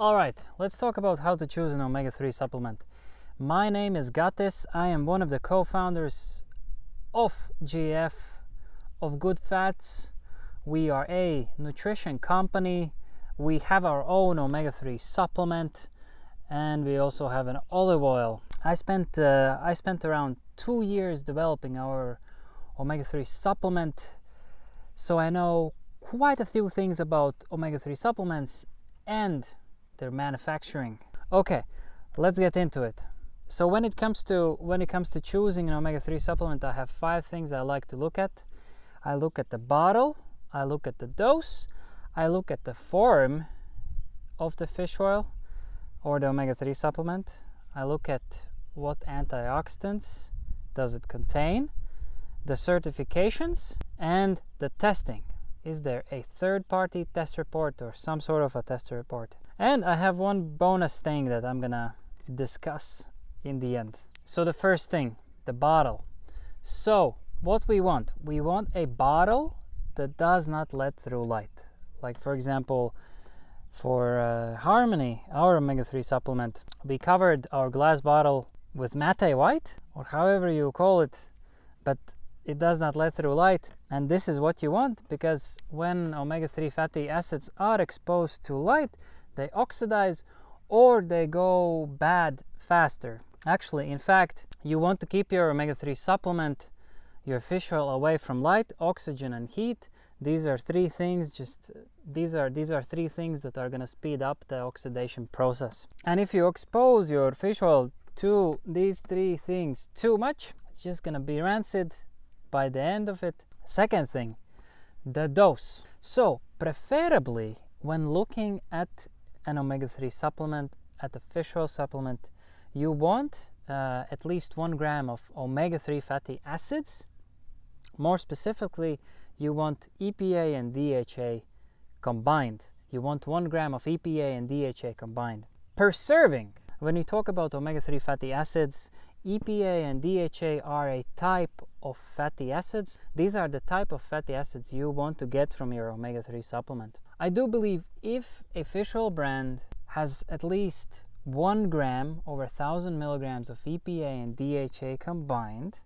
Alright, let's talk about how to choose an omega-3 supplement. My name is Gatis. I am one of the co-founders of GF, of Good Fats. We are a nutrition company. We have our own omega-3 supplement, and we also have an olive oil. I spent around 2 years developing our omega-3 supplement, so I know quite a few things about omega-3 supplements and their manufacturing. Okay, let's get into it. So when it comes to choosing an omega-3 supplement, I have 5 things I like to look at. I look at the bottle, I look at the dose, I look at the form of the fish oil or the omega-3 supplement. I look at what antioxidants does it contain, the certifications, and the testing. Is there a third-party test report or some sort of a test report? And I have one bonus thing that I'm gonna discuss in the end. So the first thing, the bottle. So what we want a bottle that does not let through light. Like for example, for Harmony, our omega-3 supplement, we covered our glass bottle with matte white, or however you call it, but it does not let through light. And this is what you want, because when omega-3 fatty acids are exposed to light, they oxidize or they go bad faster. Actually, in fact, you want to keep your omega-3 supplement, your fish oil, away from light, oxygen, and heat. These are 3 things. These are 3 things that are going to speed up the oxidation process. And if you expose your fish oil to these 3 things too much, it's just going to be rancid by the end of it. Second thing, the dose. So preferably when looking at an omega-3 supplement, at a fish oil supplement, you want at least 1 gram of omega-3 fatty acids. More specifically, you want EPA and DHA combined. You want 1 gram of EPA and DHA combined per serving. When you talk about omega-3 fatty acids, EPA and DHA are a type of fatty acids. These are the type of fatty acids you want to get from your omega-3 supplement. I do believe if a fish oil brand has at least 1 gram over 1,000 milligrams of EPA and DHA combined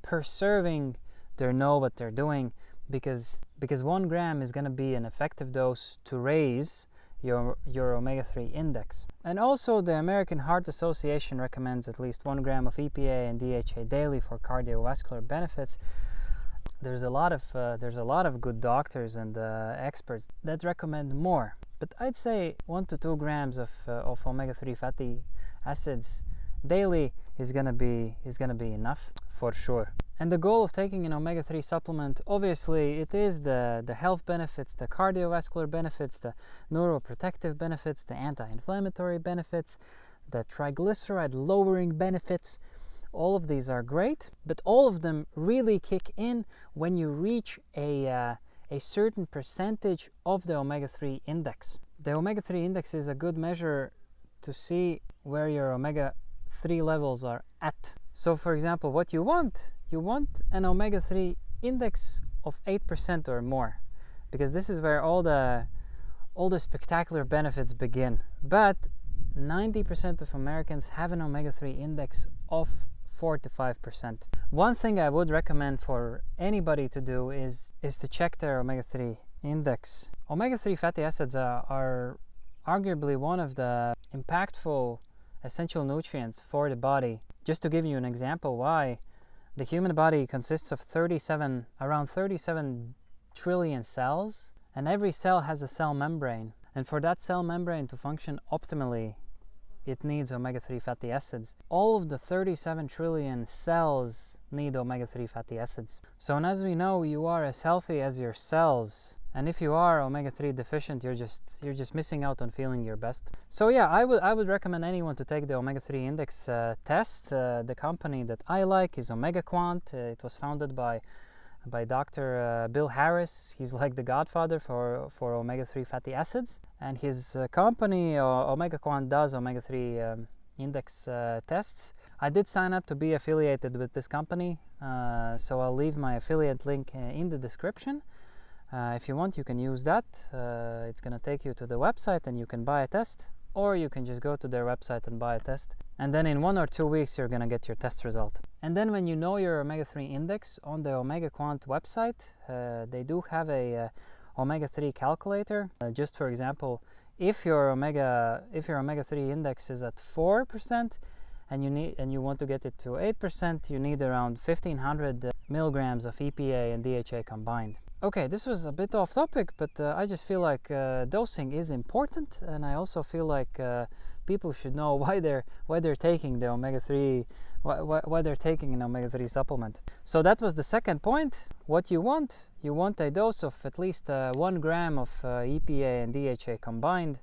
per serving, they know what they're doing, because 1 gram is going to be an effective dose to raise your omega-3 index. And also the American Heart Association recommends at least 1 gram of EPA and DHA daily for cardiovascular benefits. There's a lot of good doctors and experts that recommend more, but I'd say 1 to 2 grams of omega-3 fatty acids daily is gonna be enough for sure. And the goal of taking an omega-3 supplement, obviously, it is the health benefits, the cardiovascular benefits, the neuroprotective benefits, the anti-inflammatory benefits, the triglyceride lowering benefits. All of these are great, but all of them really kick in when you reach a certain percentage of the omega-3 index. The omega-3 index is a good measure to see where your omega-3 levels are at. So for example, what you want an omega-3 index of 8% or more, because this is where all the spectacular benefits begin. But 90% of Americans have an omega-3 index of 4 to 5%. One thing I would recommend for anybody to do is to check their omega-3 index. Omega-3 fatty acids are arguably one of the impactful essential nutrients for the body. Just to give you an example why, the human body consists of around 37 trillion cells, and every cell has a cell membrane. And for that cell membrane to function optimally, it needs omega-3 fatty acids. All of the 37 trillion cells need omega-3 fatty acids. So, and as we know, you are as healthy as your cells. And if you are omega-3 deficient, you're just missing out on feeling your best. So yeah, I would recommend anyone to take the omega-3 index test. The company that I like is OMEGA-Quant. It was founded by Dr. Bill Harris. He's like the godfather for omega-3 fatty acids. And his company, OMEGA-Quant, does omega-3 index tests. I did sign up to be affiliated with this company, so I'll leave my affiliate link in the description. If you want, you can use that. It's going to take you to the website and you can buy a test. or you can just go to their website and buy a test. And then in 1 or 2 weeks, you're gonna get your test result. And then when you know your omega-3 index, on the Omega Quant website, they do have a omega-3 calculator. Just for example, if your omega-3 index is at 4%, and you want to get it to 8%, you need around 1500 milligrams of EPA and DHA combined. Okay, this was a bit off topic, but I just feel like dosing is important, and I also feel like people should know why they're taking the omega-3, why they're taking an omega-3 supplement. So that was the second point. What you want a dose of at least 1 gram of EPA and DHA combined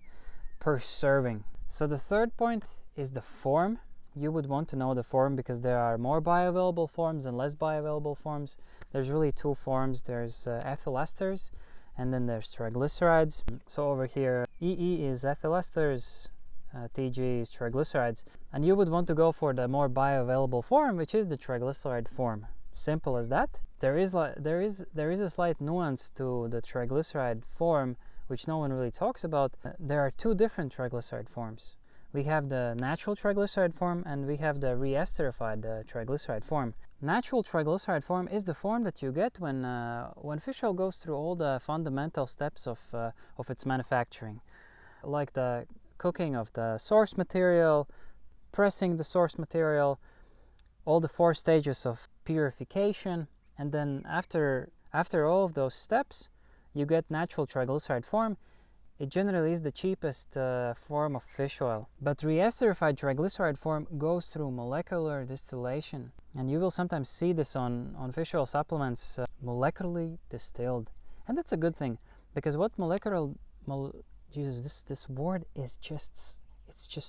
per serving. So the third point is the form. You would want to know the form because there are more bioavailable forms and less bioavailable forms. There's really two forms. There's ethyl esters, and then there's triglycerides. So over here, EE is ethyl esters, TG is triglycerides, and you would want to go for the more bioavailable form, which is the triglyceride form. Simple as that. There is a slight nuance to the triglyceride form, which no one really talks about. There are two different triglyceride forms. We have the natural triglyceride form and we have the re-esterified triglyceride form. Natural triglyceride form is the form that you get when fish oil goes through all the fundamental steps of its manufacturing, like the cooking of the source material, pressing the source material, all the 4 stages of purification, and then after all of those steps, you get natural triglyceride form. It generally is the cheapest form of fish oil. But re-esterified triglyceride form goes through molecular distillation. And you will sometimes see this on fish oil supplements, molecularly distilled. And that's a good thing, because what Jesus, this word is just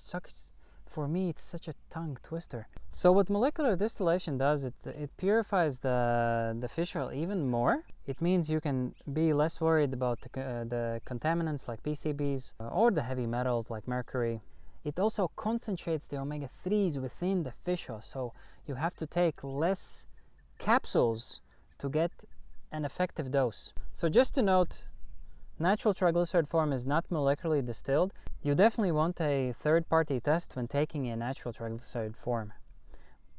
sucks. For me, it's such a tongue twister. So what molecular distillation does, it purifies the fish oil even more. It means you can be less worried about the contaminants like PCBs or the heavy metals like mercury. It also concentrates the omega-3s within the fish oil, so you have to take less capsules to get an effective dose. So just to note, natural triglyceride form is not molecularly distilled. You definitely want a third-party test when taking a natural triglyceride form.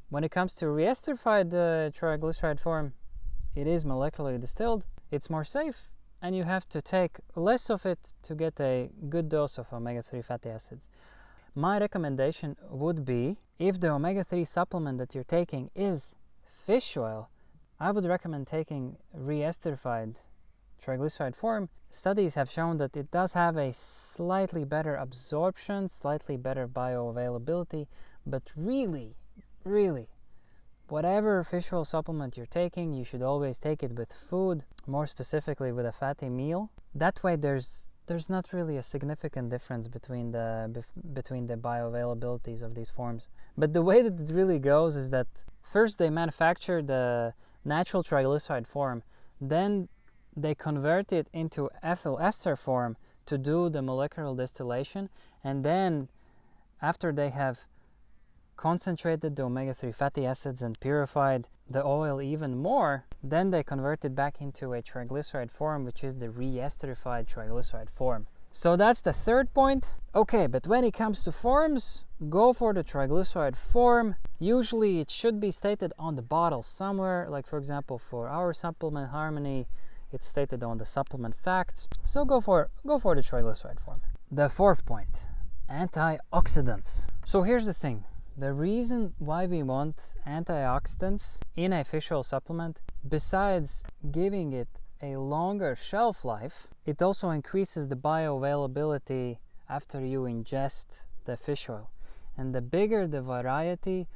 When it comes to re-esterified triglyceride form, it is molecularly distilled. It's more safe, and you have to take less of it to get a good dose of omega-3 fatty acids. My recommendation would be, if the omega-3 supplement that you're taking is fish oil, I would recommend taking re-esterified triglyceride form. Studies have shown that it does have a slightly better absorption, slightly better bioavailability, but really, whatever fish oil supplement you're taking, you should always take it with food, more specifically with a fatty meal. That way there's not really a significant difference between the bioavailabilities of these forms. But the way that it really goes is that first they manufacture the natural triglyceride form, then they convert it into ethyl ester form to do the molecular distillation, and then after they have concentrated the omega-3 fatty acids and purified the oil even more, then they convert it back into a triglyceride form, which is the re-esterified triglyceride form. So that's the third point. Okay, but when it comes to forms, go for the triglyceride form. Usually it should be stated on the bottle somewhere, like for example for our supplement Harmony, it's stated on the supplement facts. So go for the triglyceride form. The fourth point, antioxidants. So here's the thing. The reason why we want antioxidants in a fish oil supplement, besides giving it a longer shelf life, it also increases the bioavailability after you ingest the fish oil. And the bigger the variety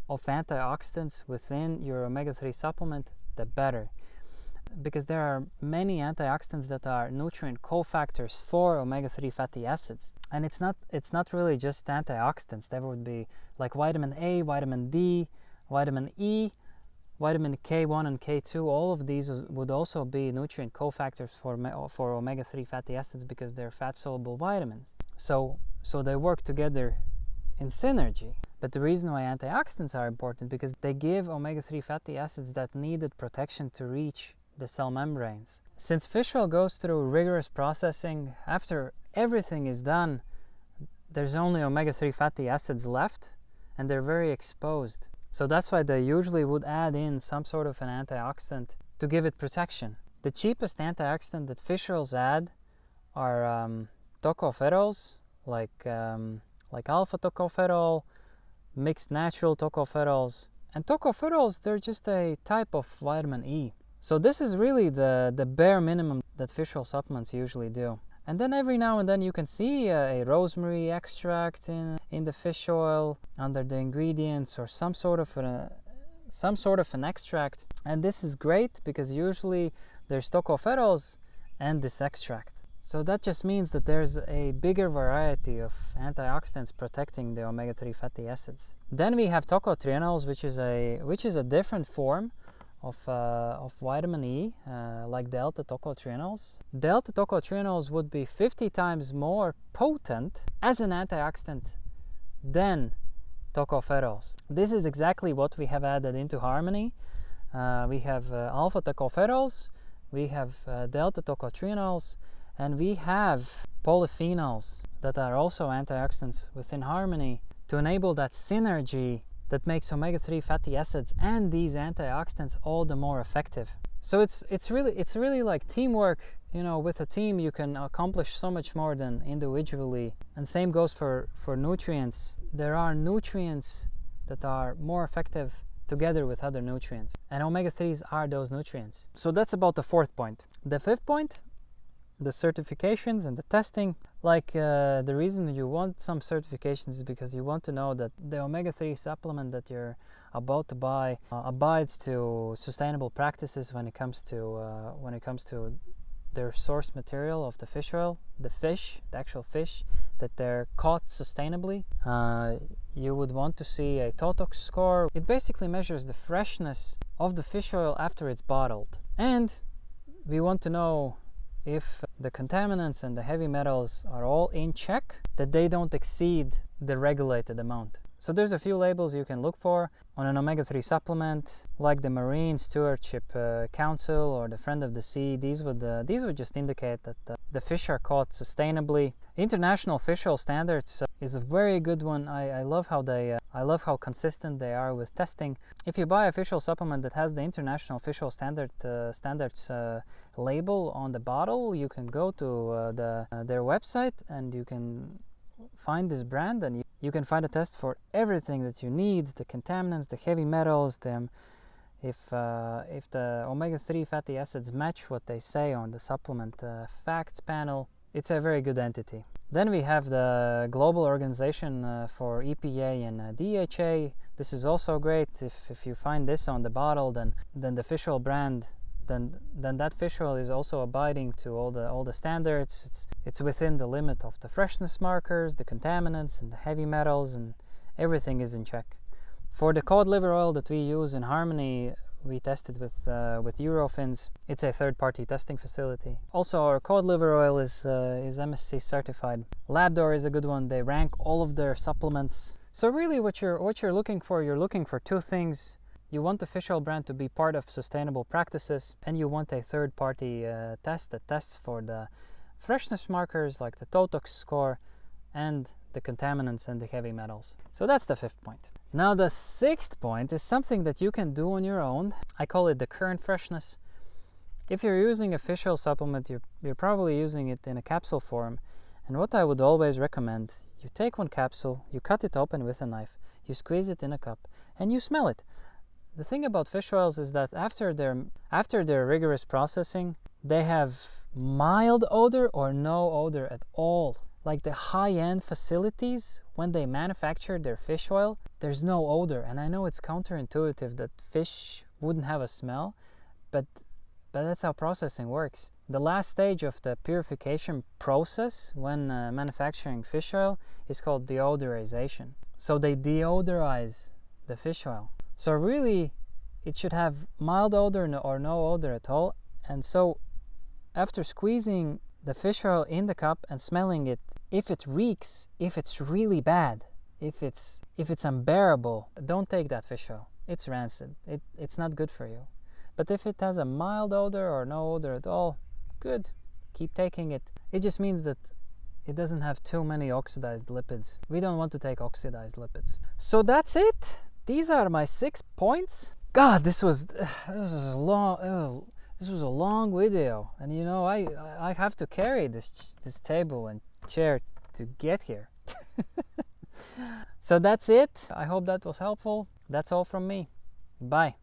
of antioxidants within your omega-3 supplement, the better. Because there are many antioxidants that are nutrient cofactors for omega-3 fatty acids. And it's not really just antioxidants. There would be like vitamin A, vitamin D, vitamin E, vitamin K1 and K2. All of these would also be nutrient cofactors for omega-3 fatty acids because they're fat-soluble vitamins. So they work together in synergy. But the reason why antioxidants are important because they give omega-3 fatty acids that needed protection to reach the cell membranes. Since fish oil goes through rigorous processing, after everything is done, there's only omega-3 fatty acids left, and they're very exposed. So that's why they usually would add in some sort of an antioxidant to give it protection. The cheapest antioxidant that fish oils add are tocopherols, like alpha tocopherol, mixed natural tocopherols. And tocopherols, they're just a type of vitamin E. So this is really the bare minimum that fish oil supplements usually do. And then every now and then you can see a rosemary extract in the fish oil under the ingredients, or some sort of an extract. And this is great because usually there's tocopherols and this extract. So that just means that there's a bigger variety of antioxidants protecting the omega-3 fatty acids. Then we have tocotrienols, which is a different form of vitamin E, like delta tocotrienols. Delta tocotrienols would be 50 times more potent as an antioxidant than tocopherols. This is exactly what we have added into Harmony. We have alpha tocopherols, we have delta tocotrienols, and we have polyphenols that are also antioxidants within Harmony to enable that synergy that makes omega-3 fatty acids and these antioxidants all the more effective. So it's really like teamwork. You know, with a team you can accomplish so much more than individually. And same goes for nutrients. There are nutrients that are more effective together with other nutrients, and omega-3s are those nutrients. So that's about the fourth point. The fifth point, the certifications and the testing. Like the reason you want some certifications is because you want to know that the omega-3 supplement that you're about to buy abides to sustainable practices when it comes to their source material of the fish oil, the actual fish, that they're caught sustainably. You would want to see a TOTOX score. It basically measures the freshness of the fish oil after it's bottled. And we want to know if the contaminants and the heavy metals are all in check, that they don't exceed the regulated amount. So there's a few labels you can look for on an omega-3 supplement, like the Marine Stewardship Council or the Friend of the Sea. These would just indicate that the fish are caught sustainably. International Fish Oil Standards is a very good one. I love how consistent they are with testing. If you buy a fish oil supplement that has the International Fish Oil Standards label on the bottle, you can go to their website and you can find this brand, and you can find a test for everything that you need: the contaminants, the heavy metals, if the omega-3 fatty acids match what they say on the supplement facts panel. It's a very good entity. Then we have the Global Organization for EPA and DHA. This is also great. If you find this on the bottle, then the fish oil brand, then that fish oil is also abiding to all the standards. It's within the limit of the freshness markers, the contaminants, and the heavy metals, and everything is in check. For the cod liver oil that we use in Harmony, we tested with Eurofins. It's a third-party testing facility. Also, our cod liver oil is MSC certified. Labdoor is a good one. They rank all of their supplements. So really, what you're looking for two things. You want the fish oil brand to be part of sustainable practices, and you want a third-party test that tests for the freshness markers like the TOTOX score and the contaminants and the heavy metals. So that's the fifth point. Now the sixth point is something that you can do on your own. I call it the current freshness. If you're using a fish oil supplement, you're probably using it in a capsule form. And what I would always recommend, you take one capsule, you cut it open with a knife, you squeeze it in a cup, and you smell it. The thing about fish oils is that after their rigorous processing, they have mild odor or no odor at all. Like the high-end facilities, when they manufacture their fish oil, there's no odor. And I know it's counterintuitive that fish wouldn't have a smell, but that's how processing works. The last stage of the purification process when manufacturing fish oil is called deodorization. So they deodorize the fish oil. So really, it should have mild odor or no odor at all. And so after squeezing the fish oil in the cup and smelling it, if it reeks, if it's really bad, if it's unbearable, don't take that fish oil. It's rancid. It's not good for you. But if it has a mild odor or no odor at all, good. Keep taking it. It just means that it doesn't have too many oxidized lipids. We don't want to take oxidized lipids. So that's it. These are my 6 points. God, this was a long video, and you know I have to carry this table and chair to get here. So that's it. I hope that was helpful. That's all from me. Bye.